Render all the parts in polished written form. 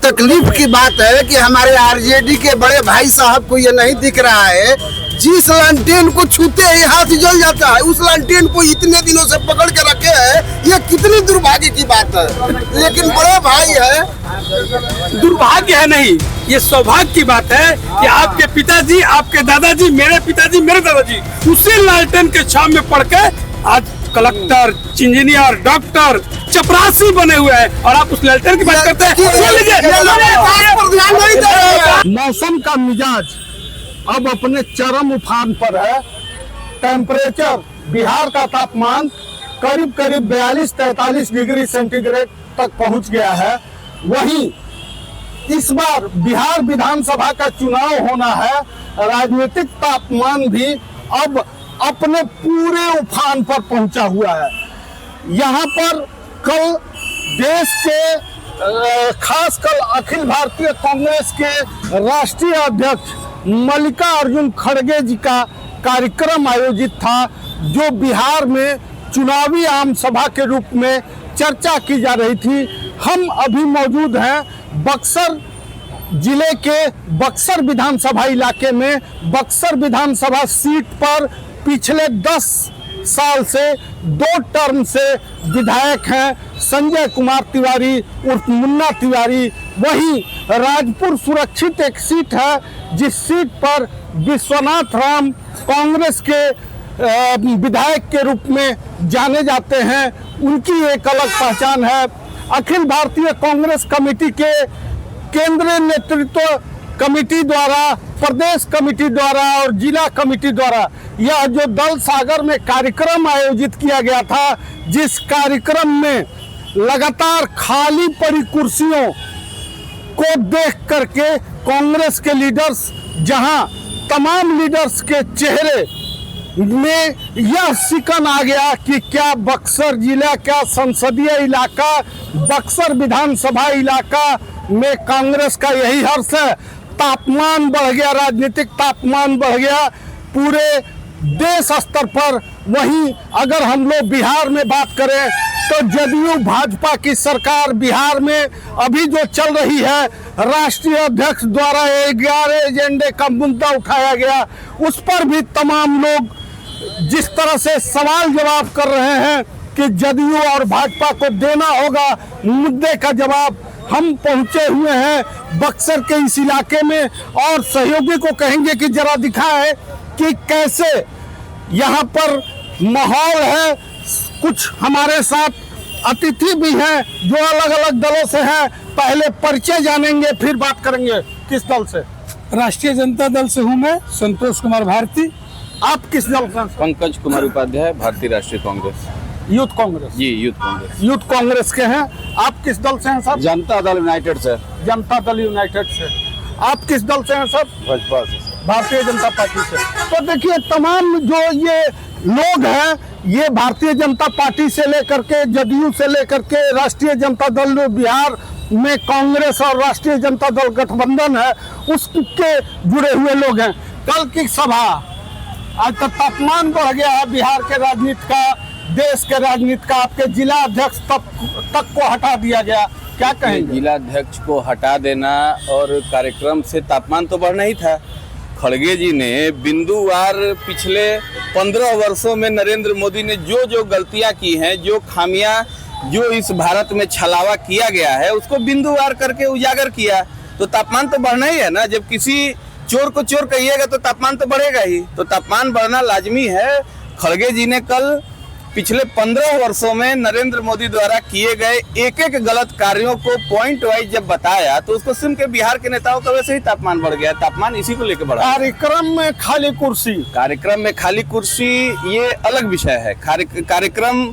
तकलीफ की बात है कि हमारे आरजेडी के बड़े भाई साहब को ये नहीं दिख रहा है, जिस लालटेन को छूते ही हाथ जल जाता है, उस लालटेन को इतने दिनों से पकड़ के रखे हैं। ये कितनी दुर्भाग्य की बात है। लेकिन बड़े भाई है, दुर्भाग्य है नहीं, ये सौभाग्य की बात है कि आपके पिताजी, आपके दादाजी, मेरे पिताजी, मेरे दादाजी उसी लालटेन के छाव में पड़ के आज कलेक्टर, इंजीनियर, डॉक्टर, चपरासी बने हुए हैं और आप उस लालटेन की बात करते हैं। मौसम का मिजाज अब अपने चरम उफान पर है। टेम्परेचर, बिहार का तापमान करीब 42-43 डिग्री सेंटीग्रेड तक पहुंच गया है। वहीं इस बार बिहार विधानसभा का चुनाव होना है, राजनीतिक तापमान भी अब अपने पूरे उफान पर पहुंचा हुआ है। यहाँ पर कल देश के खासकर अखिल भारतीय कांग्रेस के राष्ट्रीय अध्यक्ष मल्लिकार्जुन खड़गे जी का कार्यक्रम आयोजित था, जो बिहार में चुनावी आम सभा के रूप में चर्चा की जा रही थी। हम अभी मौजूद हैं बक्सर जिले के बक्सर विधानसभा इलाके में। बक्सर विधानसभा सीट पर पिछले 10 साल से 2 टर्म से विधायक हैं संजय कुमार तिवारी उर्फ मुन्ना तिवारी। वहीं राजपुर सुरक्षित एक सीट है, जिस सीट पर विश्वनाथ राम कांग्रेस के विधायक के रूप में जाने जाते हैं। उनकी एक अलग पहचान है। अखिल भारतीय कांग्रेस कमेटी के केंद्रीय नेतृत्व कमेटी द्वारा, प्रदेश कमेटी द्वारा और जिला कमेटी द्वारा यह जो दल सागर में कार्यक्रम आयोजित किया गया था, जिस कार्यक्रम में लगातार खाली पड़ी कुर्सियों को देख करके कांग्रेस के लीडर्स, जहां तमाम लीडर्स के चेहरे में यह सिकन आ गया कि क्या बक्सर जिला, क्या संसदीय इलाका, बक्सर विधानसभा इलाका में कांग्रेस का यही हर्ष है। तापमान बढ़ गया, राजनीतिक तापमान बढ़ गया पूरे देश स्तर पर। वहीं अगर हम लोग बिहार में बात करें तो जदयू भाजपा की सरकार बिहार में अभी जो चल रही है, राष्ट्रीय अध्यक्ष द्वारा 11 एजेंडे का मुद्दा उठाया गया, उस पर भी तमाम लोग जिस तरह से सवाल जवाब कर रहे हैं कि जदयू और भाजपा को देना होगा मुद्दे का जवाब। हम पहुंचे हुए हैं बक्सर के इस इलाके में और सहयोगी को कहेंगे कि जरा दिखाएं कि कैसे यहाँ पर माहौल है। कुछ हमारे साथ अतिथि भी हैं जो अलग अलग दलों से हैं। पहले परिचय जानेंगे, फिर बात करेंगे। किस दल से? राष्ट्रीय जनता दल से हूँ मैं, संतोष कुमार भारती। आप किस दल से? पंकज कुमार उपाध्याय, भारतीय राष्ट्रीय कांग्रेस। यूथ कांग्रेस? जी, यूथ कांग्रेस। यूथ कांग्रेस के हैं। आप किस दल से हैं सर? जनता दल यूनाइटेड से। जनता दल यूनाइटेड से। आप किस दल से हैं सर? भाजपा से। भारतीय जनता पार्टी से। तो देखिए, तमाम जो ये लोग हैं, ये भारतीय जनता पार्टी से लेकर के, जदयू से लेकर के, राष्ट्रीय जनता दल बिहार में कांग्रेस और राष्ट्रीय जनता दल गठबंधन है, उसके जुड़े हुए लोग हैं। कल की सभा, आज तक तापमान बढ़ गया है बिहार के राजनीति का, देश के राजनीति का। आपके जिला अध्यक्ष तक को हटा दिया गया, क्या कहेंगे? जिला अध्यक्ष को हटा देना और कार्यक्रम से तापमान तो बढ़ना ही था। खड़गे जी ने बिंदुवार पिछले 15 वर्षों में नरेंद्र मोदी ने जो जो गलतियां की हैं, जो खामियां, जो इस भारत में छलावा किया गया है, उसको बिंदुवार करके उजागर किया। तो तापमान तो बढ़ना ही है ना। जब किसी चोर को चोर कहिएगा तो तापमान तो बढ़ेगा ही। तो तापमान बढ़ना लाजमी है। खड़गे जी ने कल पिछले 15 वर्षों में नरेंद्र मोदी द्वारा किए गए एक एक गलत कार्यों को पॉइंट वाइज जब बताया, तो उसको सुन के बिहार के नेताओं का वैसे ही तापमान बढ़ गया। तापमान इसी को लेकर बढ़ा। कार्यक्रम में खाली कुर्सी, कार्यक्रम में खाली कुर्सी ये अलग विषय है। कार्यक्रम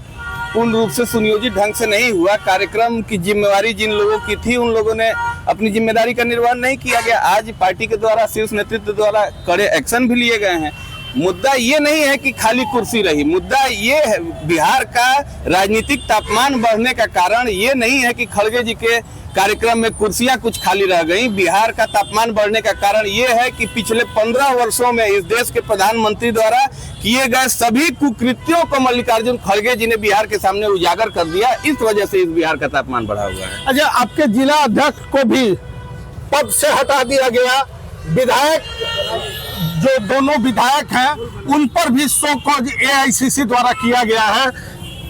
पूर्ण रूप से सुनियोजित ढंग से नहीं हुआ। कार्यक्रम की जिम्मेवारी जिन लोगों की थी, उन लोगों ने अपनी जिम्मेदारी का निर्वहन नहीं किया गया। आज पार्टी के द्वारा, शीर्ष नेतृत्व द्वारा कड़े एक्शन भी लिए गए हैं। मुद्दा ये नहीं है कि खाली कुर्सी रही, मुद्दा ये है बिहार का राजनीतिक तापमान बढ़ने का कारण ये नहीं है कि खड़गे जी के कार्यक्रम में कुर्सियां कुछ खाली रह गई। बिहार का तापमान बढ़ने का कारण ये है कि पिछले 15 वर्षों में इस देश के प्रधानमंत्री द्वारा किए गए सभी कुकृत्यों को मल्लिकार्जुन खड़गे जी ने बिहार के सामने उजागर कर दिया। इस वजह से इस बिहार का तापमान बढ़ा हुआ है। अच्छा, आपके जिला अध्यक्ष को भी पद से हटा दिया गया। विधायक, जो दोनों विधायक हैं, उन पर भी शो कॉज AICC द्वारा किया गया है।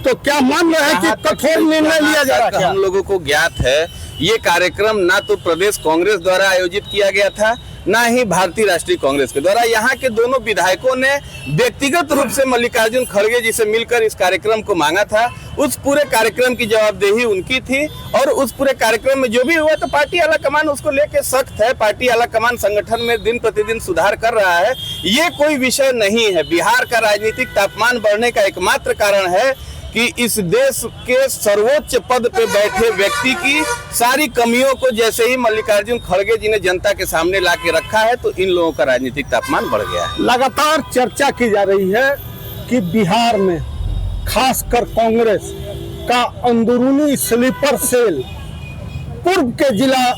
तो क्या मान रहे हैं कि कठोर निर्णय लिया जा रहा है? हम लोगों को ज्ञात है ये कार्यक्रम ना तो प्रदेश कांग्रेस द्वारा आयोजित किया गया था, ना ही भारतीय राष्ट्रीय कांग्रेस के द्वारा। यहाँ के दोनों विधायकों ने व्यक्तिगत रूप से मल्लिकार्जुन खड़गे जी से मिलकर इस कार्यक्रम को मांगा था। उस पूरे कार्यक्रम की जवाबदेही उनकी थी और उस पूरे कार्यक्रम में जो भी हुआ तो पार्टी आला कमान उसको लेके सख्त है। पार्टी आला कमान संगठन में दिन प्रतिदिन सुधार कर रहा है। ये कोई विषय नहीं है। बिहार का राजनीतिक तापमान बढ़ने का एकमात्र कारण है कि इस देश के सर्वोच्च पद पे बैठे व्यक्ति की सारी कमियों को जैसे ही मल्लिकार्जुन खड़गे जी ने जनता के सामने ला के रखा है तो इन लोगों का राजनीतिक तापमान बढ़ गया है। लगातार चर्चा की जा रही है कि बिहार में खासकर कांग्रेस का अंदरूनी स्लीपर सेल पूर्व के जिला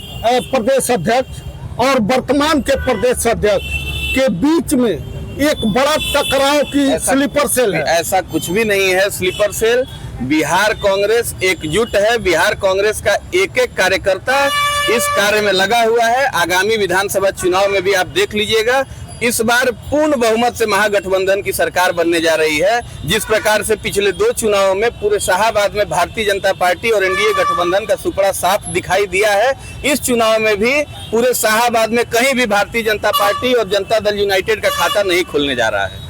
प्रदेश अध्यक्ष और वर्तमान के प्रदेश अध्यक्ष के बीच में एक बड़ा टकराव की स्लीपर सेल है। ऐसा कुछ भी नहीं है स्लीपर सेल। बिहार कांग्रेस एकजुट है। बिहार कांग्रेस का एक एक कार्यकर्ता इस कार्य में लगा हुआ है। आगामी विधानसभा चुनाव में भी आप देख लीजिएगा, इस बार पूर्ण बहुमत से महागठबंधन की सरकार बनने जा रही है। जिस प्रकार से पिछले 2 चुनावों में पूरे शाहाबाद में भारतीय जनता पार्टी और NDA गठबंधन का सुपड़ा साफ दिखाई दिया है, इस चुनाव में भी पूरे शाहाबाद में कहीं भी भारतीय जनता पार्टी और जनता दल यूनाइटेड का खाता नहीं खुलने जा रहा है।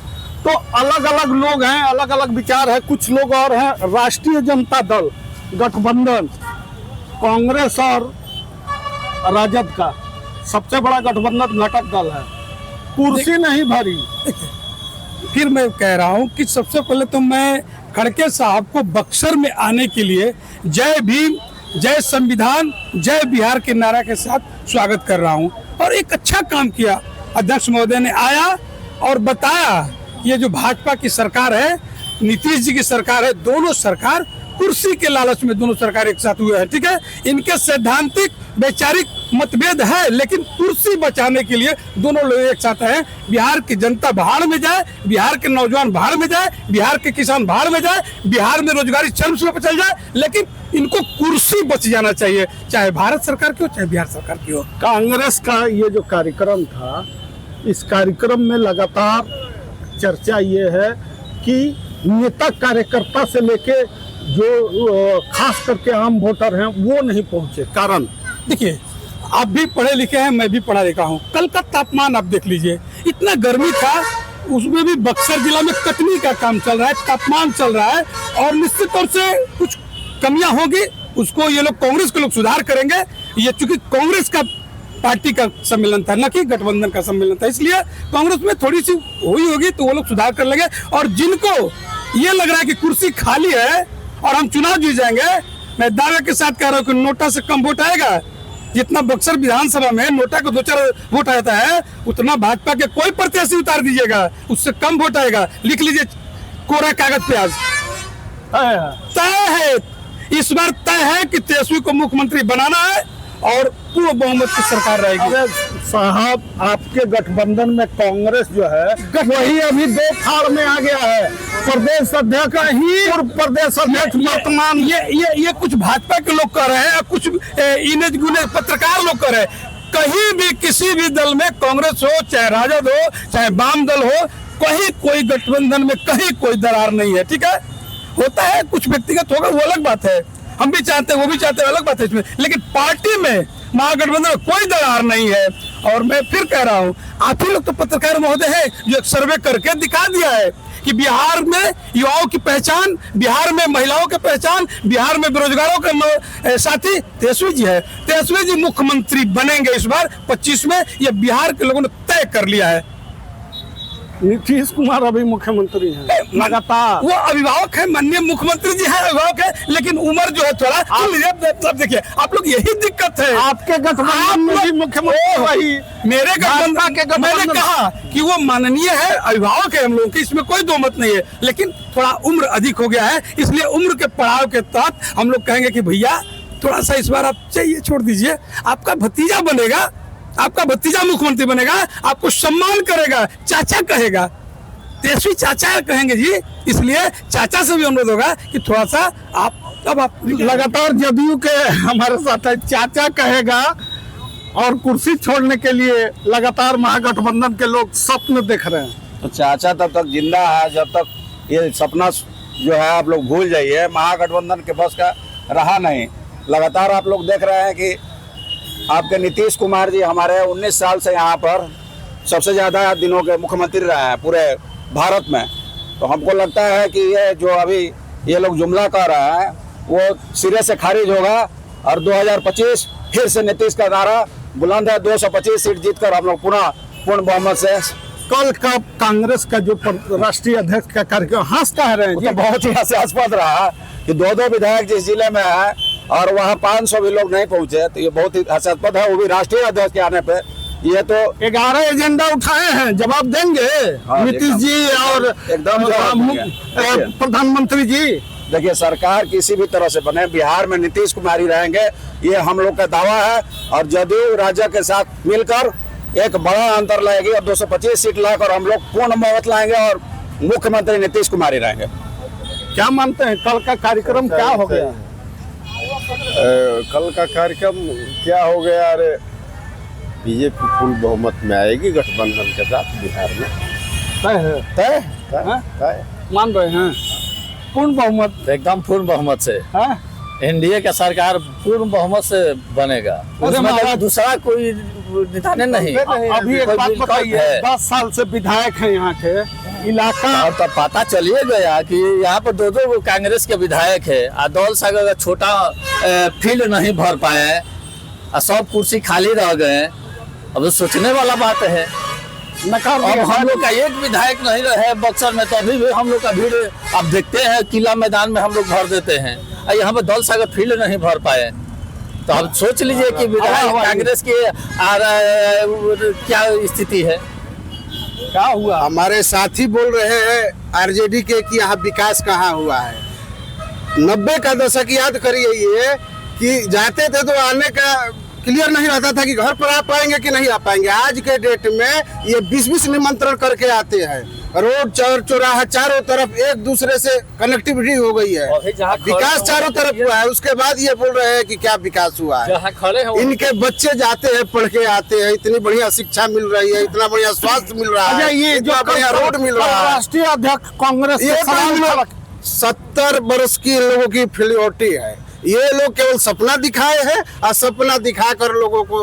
तो अलग अलग लोग हैं, अलग अलग विचार है। कुछ लोग और हैं राष्ट्रीय जनता दल गठबंधन, कांग्रेस और राजद का सबसे बड़ा गठबंधन घटक दल है, कुर्सी नहीं भरी। फिर मैं कह रहा हूं कि सबसे पहले तो मैं खड़गे साहब को बक्सर में आने के लिए जय भीम, जय संविधान, जय बिहार के नारा के साथ स्वागत कर रहा हूं। और एक अच्छा काम किया अध्यक्ष महोदय ने, आया और बताया ये जो भाजपा की सरकार है, नीतीश जी की सरकार है, दोनों सरकार कुर्सी के लालच में दोनों सरकार एक साथ हुए हैं। ठीक है, इनके सैद्धांतिक वैचारिक मतभेद है, लेकिन कुर्सी बचाने के लिए दोनों लोग एक साथ हैं। बिहार की जनता बाहर में जाए, बिहार के नौजवान बाहर में जाए, बिहार के किसान बाहर में जाए, बिहार में रोजगारी चरम सीमा पर चल जाए, लेकिन इनको कुर्सी बच जाना चाहिए, चाहे भारत सरकार की हो चाहे बिहार सरकार की हो। कांग्रेस का ये जो कार्यक्रम था, इस कार्यक्रम में लगातार चर्चा ये है कि नेता कार्यकर्ता से लेके जो खास करके आम वोटर हैं वो नहीं पहुंचे। कारण देखिए, आप भी पढ़े लिखे हैं, मैं भी पढ़ा लिखा हूँ। कल का तापमान आप देख लीजिए, इतना गर्मी था, उसमें भी बक्सर जिला में कटनी का काम चल रहा है, तापमान चल रहा है, और निश्चित तौर से कुछ कमियां होगी, उसको ये लोग कांग्रेस के लोग सुधार करेंगे। ये चूंकि कांग्रेस का पार्टी का सम्मेलन था, न कि गठबंधन का सम्मेलन था, इसलिए कांग्रेस में थोड़ी सी हुई होगी तो वो लोग सुधार कर लेंगे। और जिनको ये लग रहा है कि कुर्सी खाली है और हम चुनाव जीत जाएंगे, मैं दावे के साथ कह रहा हूँ कि नोटा से कम वोट आएगा। जितना बक्सर विधानसभा में नोटा को 2-4 वोट आता है, उतना भाजपा के कोई प्रत्याशी उतार दीजिएगा, उससे कम वोट आएगा। लिख लीजिए कोरा कागज पे आज तय है, इस बार तय है कि तेजस्वी को मुख्यमंत्री बनाना है और पूर्ण बहुमत की सरकार रहेगी। साहब, आपके गठबंधन में कांग्रेस जो है वही अभी 2 फाड़ में आ गया है। प्रदेश अध्यक्ष ही पूर्व प्रदेश अध्यक्ष वर्तमान ये कुछ भाजपा के लोग कर रहे हैं, कुछ इने गुने पत्रकार लोग कर रहे हैं। कहीं भी किसी भी दल में, कांग्रेस हो चाहे राजद हो चाहे वाम दल हो, कहीं कोई गठबंधन में कहीं कोई दरार नहीं है। ठीक है, होता है कुछ व्यक्तिगत होगा, वो अलग बात है, हम भी चाहते हैं वो भी चाहते हैं, अलग बात है इसमें, लेकिन पार्टी में महागठबंधन में कोई दरार नहीं है। और मैं फिर कह रहा हूँ, आप ही लोग तो पत्रकार महोदय हैं जो एक सर्वे करके दिखा दिया है कि बिहार में युवाओं की पहचान, बिहार में महिलाओं की पहचान, बिहार में बेरोजगारों के साथी तेजस्वी जी है। तेजस्वी जी मुख्यमंत्री बनेंगे इस बार 25 में, ये बिहार के लोगों ने तय कर लिया है। नीतीश कुमार अभी मुख्यमंत्री हैं लगातार, वो अभिभावक है, माननीय मुख्यमंत्री जी हैं, अभिभावक है, लेकिन उम्र जो है थोड़ा आप देखिए, आप लोग यही दिक्कत है। आपके गठबंधन में भी मुख्यमंत्री वही, मेरे गठबंधन के मैंने कहा कि वो माननीय है, अभिभावक है हम लोगों की, इसमें कोई दो मत नहीं है, लेकिन थोड़ा उम्र अधिक हो गया है, इसलिए उम्र के पड़ाव के तहत हम लोग कहेंगे कि भैया थोड़ा सा इस बार आप चाहिए छोड़ दीजिए, आपका भतीजा बनेगा, आपका भतीजा मुख्यमंत्री बनेगा, आपको सम्मान करेगा, चाचा कहेगा, तेजस्वी चाचा कहेंगे जी। इसलिए चाचा से भी अनुरोध होगा कि थोड़ा सा आप लगातार जदयू के हमारे साथ है, चाचा कहेगा और कुर्सी छोड़ने के लिए लगातार महागठबंधन के लोग स्वप्न देख रहे हैं। तो चाचा तब तक जिंदा है जब तक ये सपना जो है आप लोग भूल जाइए, महागठबंधन के बस का रहा नहीं। लगातार आप लोग देख रहे हैं कि आपके नीतीश कुमार जी हमारे 19 साल से यहाँ पर सबसे ज़्यादा दिनों के मुख्यमंत्री रहे हैं पूरे भारत में। तो हमको लगता है कि ये जो अभी ये लोग जुमला कर रहे हैं वो सिरे से खारिज होगा और 2025 फिर से नीतीश का नारा बुलंद है। 225 सीट जीतकर हम लोग पुनः पूर्ण बहुमत से। कल का कांग्रेस का जो राष्ट्रीय अध्यक्ष का कार्यक्रम हंस कह रहे हैं तो बहुत ही हास्यास्पद रहा कि 2 विधायक जिस जिले में है और वहाँ 500 भी लोग नहीं पहुंचे, तो ये बहुत ही हास्यास्पद है। वो भी राष्ट्रीय अध्यक्ष के आने पे। ये तो 11 एजेंडा उठाए हैं, जवाब देंगे नीतीश जी और एकदम प्रधानमंत्री जी। देखिए सरकार किसी भी तरह से बने, बिहार में नीतीश कुमार ही रहेंगे, ये हम लोग का दावा है। और जदयू राज्य के साथ मिलकर एक बड़ा अंतर लाएगी और 225 सीट लाकर हम लोग पूर्ण बहुमत लाएंगे और मुख्यमंत्री नीतीश कुमार ही रहेंगे। क्या मानते हैं कल का कार्यक्रम क्या हो गया? कल का कार्यक्रम क्या हो गया? अरे बीजेपी फुल बहुमत में आएगी गठबंधन के साथ बिहार में। तय है? तय मान रहे हैं पूर्ण बहुमत? एकदम पूर्ण बहुमत से हाँ? एनडीए का सरकार पूर्ण बहुमत से बनेगा, उसमें दूसरा कोई निशान नहीं। अभी एक बात बताइए, 10 साल से विधायक हैं यहाँ के इलाका, और तो पता चलिए गया कि यहाँ पर 2 कांग्रेस के विधायक है और दौल सागर का छोटा फील्ड नहीं भर पाए और सब कुर्सी खाली रह गए। अब तो सोचने वाला बात है। अब हम लोग का एक विधायक नहीं रहे बक्सर में, तो अभी भी हम लोग का भीड़ आप देखते हैं, किला मैदान में हम लोग भर देते हैं और यहाँ पे दौल सागर फील्ड नहीं भर पाए। तो अब सोच लीजिए कि विधायक कांग्रेस की क्या स्थिति है, क्या हुआ? हमारे साथी बोल रहे हैं आरजेडी के कि यहाँ विकास कहाँ हुआ है। 90 का दशक याद करिए ये कि जाते थे तो आने का क्लियर नहीं रहता था कि घर पर आ पाएंगे कि नहीं आ पाएंगे। आज के डेट में ये 20-20 निमंत्रण करके आते हैं। रोड चौराहा चारों तरफ एक दूसरे से कनेक्टिविटी हो गई है, विकास चारों तरफ हुआ है। उसके बाद ये बोल रहे हैं कि क्या विकास हुआ है। खड़े हैं इनके बच्चे जाते हैं, पढ़ के आते हैं, इतनी बढ़िया शिक्षा मिल रही है, इतना बढ़िया स्वास्थ्य मिल रहा है, ये जो बढ़िया रोड मिल रहा है। राष्ट्रीय अध्यक्ष कांग्रेस ये 70 वर्ष की लोगों की फिलियोटी है। ये लोग केवल सपना दिखाए हैं और सपना दिखाकर लोगों को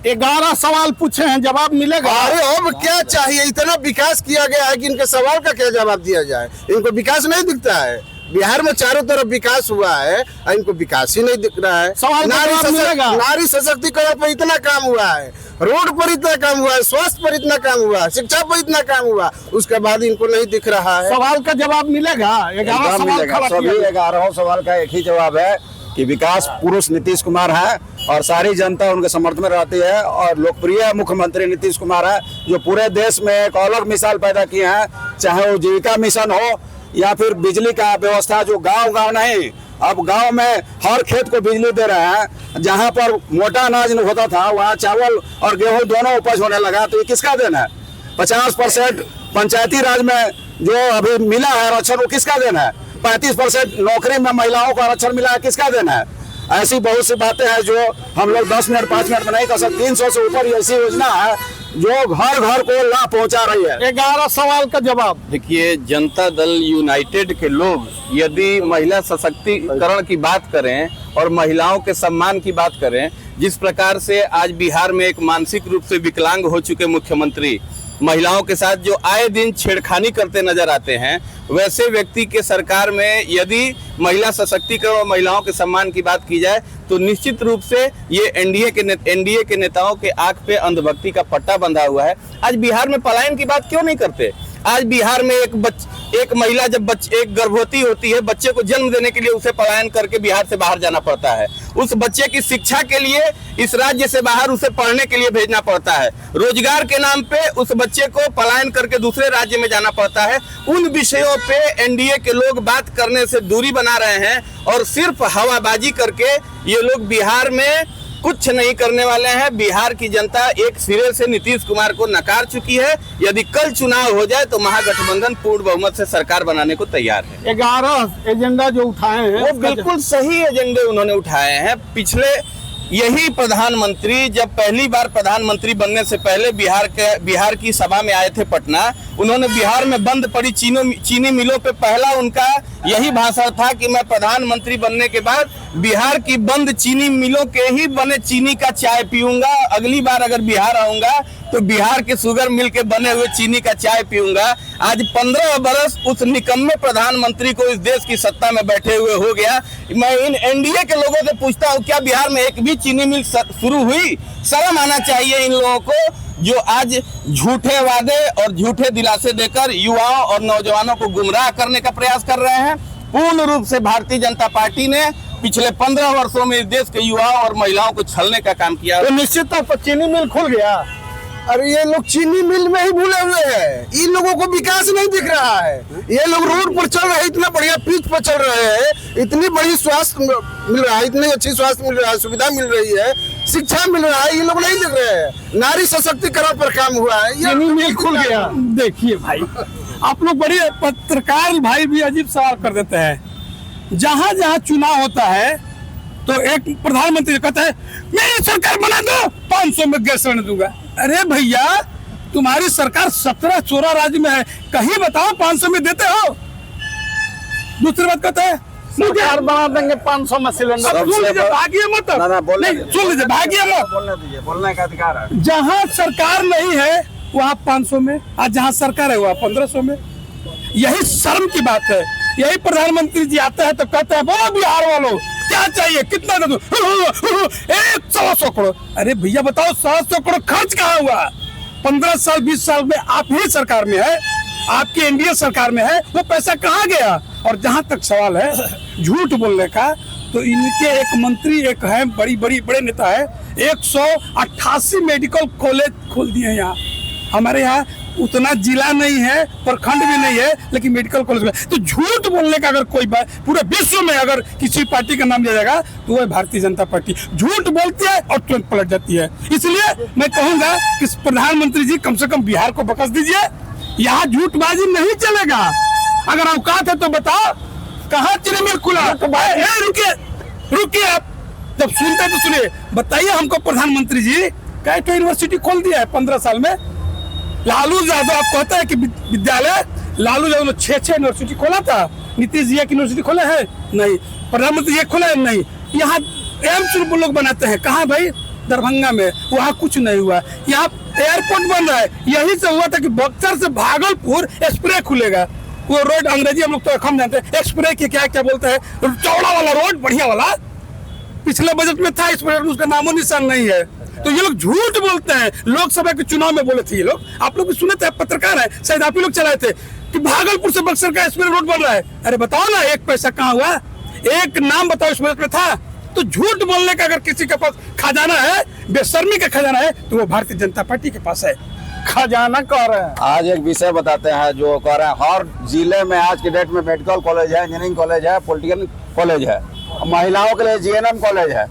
11 सवाल पूछे हैं, जवाब मिलेगा? अरे अब क्या चाहिए? इतना विकास किया गया है कि इनके सवाल का क्या जवाब दिया जाए। इनको विकास नहीं दिखता है। बिहार में चारों तरफ विकास हुआ है और इनको विकास ही नहीं दिख रहा है। नारी सशक्तिकरण पर इतना काम हुआ है, रोड पर इतना काम हुआ है, स्वास्थ्य पर इतना काम हुआ है, शिक्षा पर इतना काम हुआ, उसके बाद इनको नहीं दिख रहा है। सवाल का जवाब मिलेगा? 11 सवाल खड़ा किया। सभी 11 सवाल का एक ही जवाब है कि विकास पुरुष नीतीश कुमार है और सारी जनता उनके समर्थन में रहती है। और लोकप्रिय मुख्यमंत्री नीतीश कुमार है जो पूरे देश में एक अलग मिसाल पैदा किए हैं, चाहे वो जीविका मिशन हो या फिर बिजली का व्यवस्था, जो गांव नहीं, अब गांव में हर खेत को बिजली दे रहे हैं। जहां पर मोटा अनाज नहीं होता था वहां चावल और गेहूं दोनों उपज होने लगा। तो ये किसका देना है? 50% पंचायती राज में जो अभी मिला है आरक्षण, वो किसका देना है? 35% नौकरी में महिलाओं को आरक्षण मिला है, किसका देना है? ऐसी बहुत सी बातें हैं जो हम लोग 10 मिनट 5 मिनट में नहीं कर सकते। 300 से ऊपर ऐसी योजना है जो घर घर को लाभ पहुंचा रही है। 11 सवाल का जवाब। देखिए, जनता दल यूनाइटेड के लोग यदि महिला सशक्तिकरण की बात करें और महिलाओं के सम्मान की बात करें, जिस प्रकार से आज बिहार में एक मानसिक रूप से विकलांग हो चुके मुख्यमंत्री महिलाओं के साथ जो आए दिन छेड़खानी करते नजर आते हैं, वैसे व्यक्ति के सरकार में यदि महिला सशक्तिकरण और महिलाओं के सम्मान की बात की जाए तो निश्चित रूप से ये एनडीए के नेताओं के आंख पे अंधभक्ति का पट्टा बंधा हुआ है। आज बिहार में पलायन की बात क्यों नहीं करते? आज बिहार में एक एक महिला जब एक गर्भवती होती है, बच्चे को जन्म देने के लिए उसे पलायन करके बिहार से बाहर जाना पड़ता है। उस बच्चे की शिक्षा के लिए इस राज्य से बाहर उसे पढ़ने के लिए भेजना पड़ता है। रोजगार के नाम पे उस बच्चे को पलायन करके दूसरे राज्य में जाना पड़ता है। उन विषयों पे एनडीए के लोग बात करने से दूरी बना रहे हैं और सिर्फ हवाबाजी करके ये लोग बिहार में कुछ नहीं करने वाले हैं। बिहार की जनता एक सिरे से नीतीश कुमार को नकार चुकी है। यदि कल चुनाव हो जाए तो महागठबंधन पूर्ण बहुमत से सरकार बनाने को तैयार है। 11 एजेंडा जो उठाए हैं वो बिल्कुल सही एजेंडे उन्होंने उठाए हैं। पिछले यही प्रधानमंत्री जब पहली बार प्रधानमंत्री बनने से पहले बिहार की सभा में आए थे पटना, उन्होंने बिहार में बंद पड़ी चीनी मिलों पे पहला उनका यही भाषण था कि मैं प्रधानमंत्री बनने के बाद बिहार की बंद चीनी मिलों के ही बने चीनी का चाय पीऊंगा। अगली बार अगर बिहार आऊंगा तो बिहार के शुगर मिल के बने हुए चीनी का चाय पीऊंगा। आज 15 बरस उस निकम्मे प्रधानमंत्री को इस देश की सत्ता में बैठे हुए हो गया। मैं इन एनडीए के लोगों से पूछता हूँ, क्या बिहार में एक भी चीनी मिल शुरू हुई? शर्म आना चाहिए इन लोगों को जो आज झूठे वादे और झूठे दिलासे देकर युवाओं और नौजवानों को गुमराह करने का प्रयास कर रहे हैं। पूर्ण रूप से भारतीय जनता पार्टी ने पिछले 15 वर्षों में इस देश के युवाओं और महिलाओं को छलने का काम किया। तो निश्चित तौर पर चीनी मिल खुल गया। अरे ये लोग चीनी मिल में ही भूले हुए हैं। इन लोगों को विकास नहीं दिख रहा है। ये लोग रोड पर चल रहे हैं, इतना बढ़िया पिच पर चल रहे हैं, इतनी बड़ी स्वास्थ्य मिल रहा है, इतनी अच्छी स्वास्थ्य मिल रहा है, सुविधा मिल रही है, शिक्षा मिल रहा है, ये लोग नहीं दिख रहे हैं। नारी सशक्तिकरण पर काम हुआ है, ये चीनी मिल खुल गया। देखिए भाई, आप लोग बड़े पत्रकार भाई भी अजीब सवाल कर देते हैं। जहां जहां चुनाव होता है तो एक प्रधानमंत्री कहता है मेरी सरकार बना दो, 500 में गैस सिलेंडर दूंगा। अरे भैया, तुम्हारी सरकार 17-14 राज्य में है, कहीं बताओ 500 में देते हो? दूसरी बात कहते हैं सरकार बना देंगे 500 में सिलेंडर। सुन लीजिए, भागिए मत। नहीं, सुन लीजिए, भागिए मत। बोलने दीजिए, बोलने का अधिकार है। जहां सरकार नहीं है वहां 500 में, आज जहां सरकार है वहां 1500 में। यही शर्म की बात है। यही प्रधानमंत्री जी आते हैं तो कहते हैं बोलो बिहार वालों क्या चाहिए, कितना दे दूं? 100 करोड़। अरे भैया बताओ, 100 करोड़ खर्च कहाँ हुआ? 15 साल 20 साल में आप ही सरकार में है, आपकी एनडीए सरकार में है, वो पैसा कहाँ गया? और जहां तक सवाल है झूठ बोलने का, तो इनके एक मंत्री एक है, बड़े नेता है, 188 मेडिकल कॉलेज खोल दिए यहाँ। हमारे यहाँ उतना जिला नहीं है, प्रखंड भी नहीं है, लेकिन मेडिकल कॉलेज में। तो झूठ बोलने का अगर कोई बात पूरे विश्व में अगर किसी पार्टी का नाम लिया जाएगा तो वह भारतीय जनता पार्टी। झूठ बोलती है और तुरंत पलट जाती है। इसलिए मैं कहूंगा कि प्रधानमंत्री जी कम से कम बिहार को बकस दीजिए। यहाँ झूठबाजी नहीं चलेगा। अगर औकात है तो बताओ कहाँ चीनी मिल खुला? रुकिए, आप जब सुनते हैं तो सुनिए। बताइए हमको प्रधानमंत्री जी, कैट यूनिवर्सिटी खोल दिया है 15 साल में। लालू यादव आप कहते हैं कि विद्यालय, लालू यादव ने 6 यूनिवर्सिटी खोला था। नीतीश जी की यूनिवर्सिटी खोले हैं? नहीं। प्रधानमंत्री जी खोले हैं? नहीं। यहाँ एम्स लोग बनाते हैं, कहाँ भाई? दरभंगा में। वहाँ कुछ नहीं हुआ। यहाँ एयरपोर्ट बन रहा है, यही से हुआ था कि बक्सर से भागलपुर एक्सप्रेस खुलेगा। वो रोड अंग्रेजी हम लोग तो हम जानते हैं, एक्सप्रेस के क्या बोलते हैं, चौड़ा वाला रोड, बढ़िया वाला, पिछले बजट में था, एक्सप्रेस, उसका नामो निशान नहीं है। तो ये लोग झूठ बोलते हैं। लोकसभा के चुनाव में बोले थे ये लोग, आप लोग भी सुने थे, पत्रकार है, शायद आप ही लोग चलाए थे कि भागलपुर से बक्सर का एक्सप्रेस रोड बन रहा है। अरे बताओ ना, एक पैसा कहाँ हुआ? एक नाम बताओ इस बजट में था? तो झूठ बोलने का अगर किसी के पास खजाना है, बेशर्मी का खजाना है, तो वो भारतीय जनता पार्टी के पास है। खजाना कह रहे हैं। आज एक विषय बताते हैं जो कह रहे हैं, हर जिले में आज की डेट में मेडिकल कॉलेज है, इंजीनियरिंग कॉलेज है, पॉलिटिकल कॉलेज है, महिलाओं के लिए जीएनएम कॉलेज है।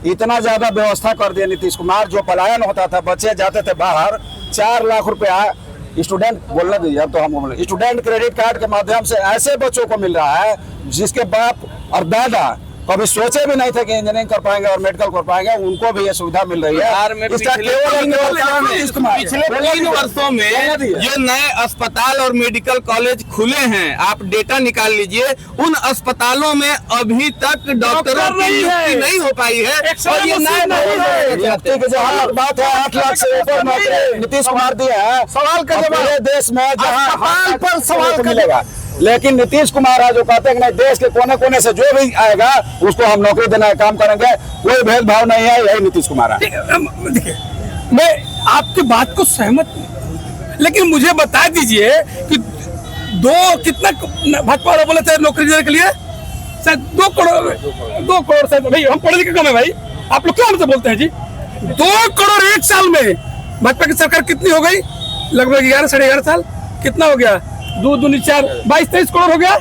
इतना ज्यादा व्यवस्था कर दिया नीतीश कुमार। जो पलायन होता था, बच्चे जाते थे बाहर, 4 लाख रुपया स्टूडेंट, बोलने दीजिए अब तो हम बोले, स्टूडेंट क्रेडिट कार्ड के माध्यम से ऐसे बच्चों को मिल रहा है जिसके बाप और दादा कभी सोचे भी नहीं थे कि इंजीनियरिंग कर पाएंगे और मेडिकल कर पाएंगे, उनको भी ये सुविधा मिल रही है। इसका पिछले 3 वर्षों में जो नए अस्पताल और मेडिकल कॉलेज खुले हैं, आप डेटा निकाल लीजिए, उन अस्पतालों में अभी तक डॉक्टरों की नियुक्ति नहीं हो पाई है। और ये नए नियुक्ति की जहाँ बात है, 8 लाख से ऊपर नौकरी नीतीश कुमार दिए हैं। सवाल का जवाब देश में जहाँ पर सवाल मिलेगा, लेकिन नीतीश कुमार है जो कहते हैं कि नहीं, देश के कोने कोने से जो भी आएगा उसको हम नौकरी देने का काम करेंगे, कोई भेदभाव नहीं है, यही नीतीश कुमार है। देखिए, मैं आपकी बात को सहमत हूं, लेकिन मुझे बता दीजिए कि कितना भाजपा वाले बोले थे नौकरी देने के लिए? शायद 2 करोड़ शायद। भाई हम पढ़े लिखे कम है भाई, आप लोग क्या हमसे बोलते हैं जी? 2 करोड़ 1 साल में। भाजपा की सरकार कितनी हो गई? लगभग 11 साढ़े 11 साल। कितना हो गया? 2 दूनी 4 22-23 करोड़ हो गया।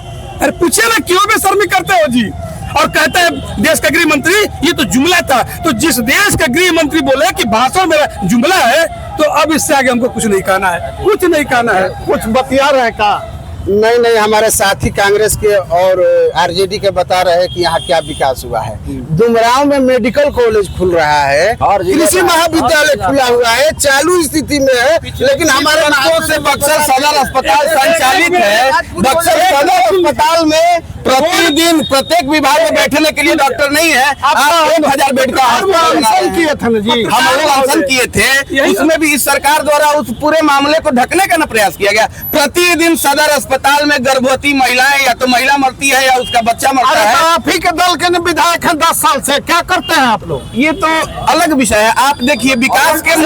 अरे पूछिए ना क्यों बेशर्मी करते हो जी? और कहता है देश का गृह मंत्री, ये तो जुमला था। तो जिस देश का गृह मंत्री बोले कि भाषण मेरा जुमला है, तो अब इससे आगे हमको कुछ नहीं कहना है, कुछ नहीं कहना है। कुछ बतिया रहे का? नहीं, हमारे साथी कांग्रेस के और आरजेडी के बता रहे हैं कि यहाँ क्या विकास हुआ है। डुमरांव में मेडिकल कॉलेज खुल रहा है, कृषि महाविद्यालय खुला हुआ है, चालू स्थिति में है। लेकिन हमारे वर्षों से बक्सर सदर अस्पताल संचालित है। बक्सर सदर अस्पताल में प्रतिदिन प्रत्येक विभाग में बैठने के लिए डॉक्टर नहीं है। आप 1000 बेड का अनशन किए थे ना जी? हम लोग अनशन किए थे, उसमें भी इस सरकार द्वारा उस पूरे मामले को ढकने का न प्रयास किया गया। प्रतिदिन सदर अस्पताल में गर्भवती महिलाएं, या तो महिला मरती है या उसका बच्चा मरता है। आप ही के दल के विधायक हैं 10 साल से, क्या करते हैं आप लोग? ये तो अलग विषय है। आप देखिए विकास के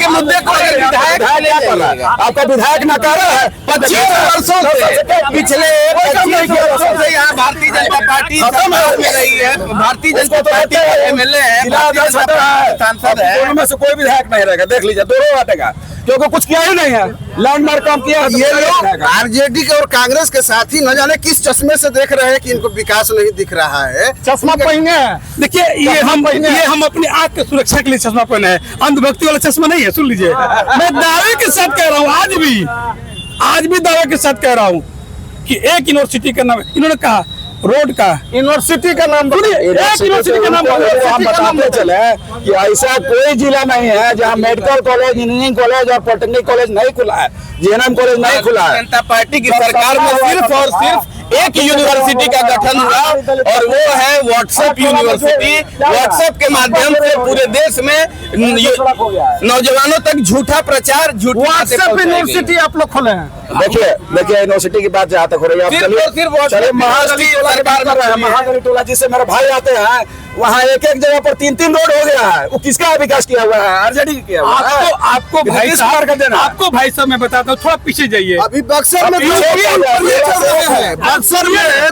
मुद्दे को विधायक आपका विधायक नकार है। 25 वर्षों से पिछले 25 वर्षों से यहाँ भारतीय जनता पार्टी सरकार में रही है। भारतीय जनता पार्टी के एमएलए है, भारतीय जनता पार्टी के सांसद है। दोनों में से कोई विधायक नहीं रहेगा, देख लीजिए, दोनों बांटेगा, क्योंकि कुछ किया ही नहीं है। लैंडमार्क काम किया है। ये लोग आरजेडी के और कांग्रेस के साथी न जाने किस चश्मे से देख रहे हैं कि इनको विकास नहीं दिख रहा है। चश्मा पहने हैं। देखिए ये हम अपनी आंख की सुरक्षा के लिए चश्मा पहने हैं, अंधभक्ति वाला चश्मा नहीं है। सुन लीजिए, मैं दावे के साथ कह रहा हूँ, आज भी दावे के साथ कह रहा हूँ कि एक यूनिवर्सिटी का नाम, इन्होंने कहा रोड का, यूनिवर्सिटी का नाम यूनिवर्सिटी का नाम हम बताते चले कि ऐसा कोई जिला नहीं है जहाँ मेडिकल कॉलेज, इंजीनियरिंग कॉलेज और पॉलिटेक्निक कॉलेज नहीं खुला है, जीएनएम कॉलेज नहीं खुला है। जनता पार्टी की सरकार में सिर्फ और सिर्फ एक यूनिवर्सिटी का गठन हुआ, और वो है व्हाट्सएप यूनिवर्सिटी। व्हाट्सएप के माध्यम से पूरे देश में नौजवानों तक झूठा प्रचार, झूठी व्हाट्सएप यूनिवर्सिटी आप लोग खोले हैं। देखिए यूनिवर्सिटी की बात जहाँ तक हो रही है, चलिए महागली टोला की बात कर रहे हैं। महागली टोला जिससे मेरे भाई आते हैं, वहाँ एक जगह पर 3 रोड हो गया है। वो किसका विकास किया हुआ है? आरजेडी किया हुआ है। आपको भाई साहब मैं बताता हूँ, थोड़ा पीछे जाइए। अभी बक्सर में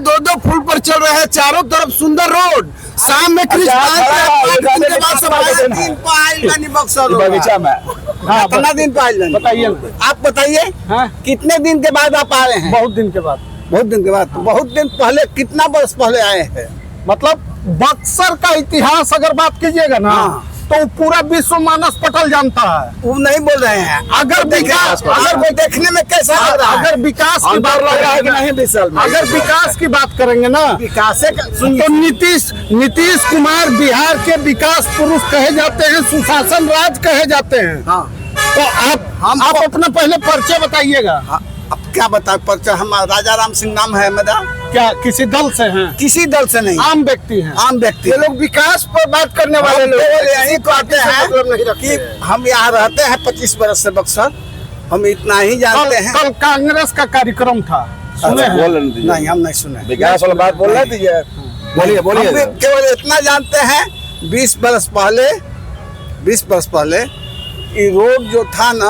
2 फुल पर चल रहे हैं, चारों तरफ सुंदर रोड, शाम में बगीचा में कितना दिन बताइए, आप बताइए कितने दिन के बाद आप आ रहे हैं? बहुत दिन के बाद। बहुत दिन के बाद। बहुत दिन पहले, कितना वर्ष पहले आए हैं? मतलब बक्सर का इतिहास अगर बात कीजिएगा ना, तो पूरा विश्व मानस पटल जानता है। वो नहीं बोल रहे हैं। अगर विकास, अगर कोई देखने में कैसा लग रहा है? अगर विकास की बात लगा है कि नहीं 20 साल में? अगर विकास की बात करेंगे ना, विकास तो नीतीश कुमार बिहार के विकास पुरुष कहे जाते हैं, सुशासन राज कहे जाते हैं। तो आप अपना पहले परिचय बताइएगा। अब क्या बता परिचय? हम राजा राम सिंह नाम है मेरा। क्या किसी दल से हैं? किसी दल से नहीं, आम व्यक्ति हैं। आम व्यक्ति। ये लोग विकास पर बात करने वाले लोग यही तो आते हैं कि हम यहाँ रहते हैं 25 बरस से बक्सर, हम इतना ही जानते हैं। कल कांग्रेस का कार्यक्रम था, सुने हैं? नहीं, हम नहीं सुने। विकास वाला बात बोल रहे थे, बोलिए। हम केवल इतना जानते हैं, 20 बरस पहले ये रोड जो था ना,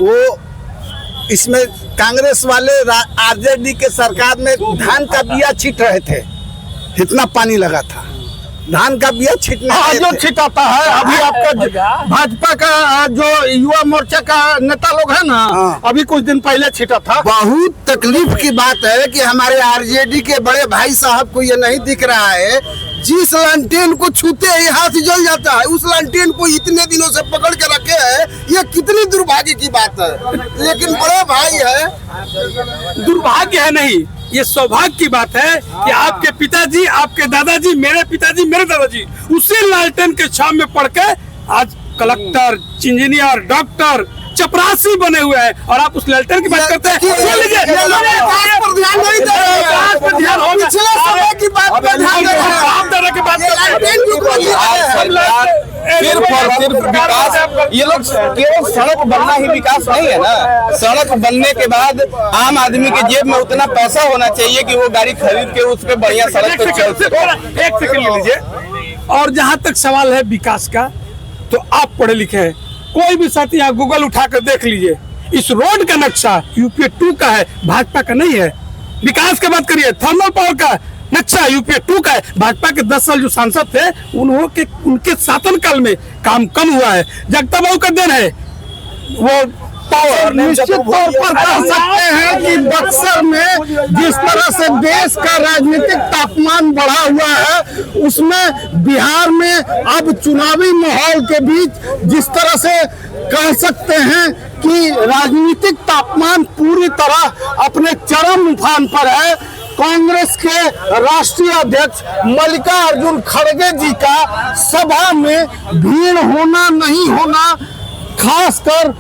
वो इसमें कांग्रेस वाले आरजेडी के सरकार में धान का बिया छीट रहे थे, इतना पानी लगा था, धान का बिया छीटने जो छिटाता है। अभी आपका भाजपा का जो युवा मोर्चा का नेता लोग है ना, अभी कुछ दिन पहले छिटा था। बहुत तकलीफ की बात है कि हमारे आरजेडी के बड़े भाई साहब को ये नहीं दिख रहा है, जिस लालटेन को छूते ही हाथ जल जाता है, उस लालटेन को इतने दिनों से पकड़ के रखे हैं। ये कितनी दुर्भाग्य की बात है। लेकिन बड़े भाई है, दुर्भाग्य है नहीं, ये सौभाग्य की बात है कि आपके पिताजी, आपके दादाजी, मेरे पिताजी, मेरे दादाजी उसी लालटेन के छाव में पढ़ के आज कलेक्टर, इंजीनियर, डॉक्टर, चपरासी बने हुए हैं, और आप उस लालटेन की बात करते हैं। ये लोग केवल सड़क बनना ही विकास नहीं है ना। सड़क बनने के बाद आम आदमी के जेब में उतना पैसा होना चाहिए कि वो गाड़ी खरीद के उस पे बढ़िया सड़क पे चल सके। एक सेकंड ले लीजिए। और जहाँ तक सवाल है विकास का, तो आप पढ़े लिखे हैं, कोई भी साथी यहाँ गूगल उठाकर देख लीजिए, इस रोड का नक्शा यूपीए 2 का है, भाजपा का नहीं है। विकास की बात करिए, थर्मल पावर का नक्शा यूपीए 2 का है। भाजपा के 10 साल जो सांसद थे उनके शासनकाल में काम कम हुआ है। जगता बाबू का देन है वो पावर। निश्चित तौर पर कह सकते हैं कि बक्सर में जिस तरह से देश का राजनीतिक तापमान बढ़ा हुआ है, उसमें बिहार में अब चुनावी माहौल के बीच जिस तरह से कह सकते हैं कि राजनीतिक तापमान पूरी तरह अपने चरम उफान पर है। कांग्रेस के राष्ट्रीय अध्यक्ष मल्लिकार्जुन खड़गे जी का सभा में भीड़ होना नहीं होना, खासकर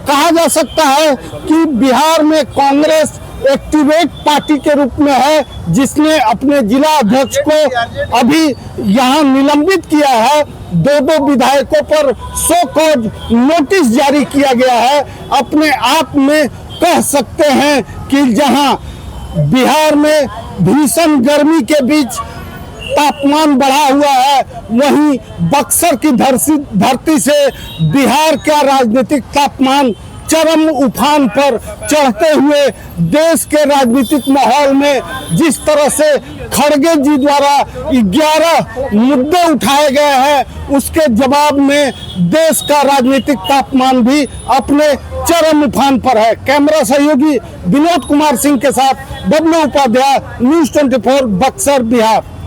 कहा जा सकता है कि बिहार में कांग्रेस एक्टिवेट पार्टी के रूप में है, जिसने अपने जिला अध्यक्ष को अभी यहां निलंबित किया है। 2 विधायकों पर सो कॉज नोटिस जारी किया गया है। अपने आप में कह सकते हैं कि जहां बिहार में भीषण गर्मी के बीच तापमान बढ़ा हुआ है, वहीं बक्सर की धरती से बिहार का राजनीतिक तापमान चरम उफान पर चढ़ते हुए देश के राजनीतिक माहौल में जिस तरह से खड़गे जी द्वारा 11 मुद्दे उठाए गए हैं, उसके जवाब में देश का राजनीतिक तापमान भी अपने चरम उफान पर है। कैमरा सहयोगी विनोद कुमार सिंह के साथ बबलू उपाध्याय, न्यूज़ 24 बक्सर बिहार।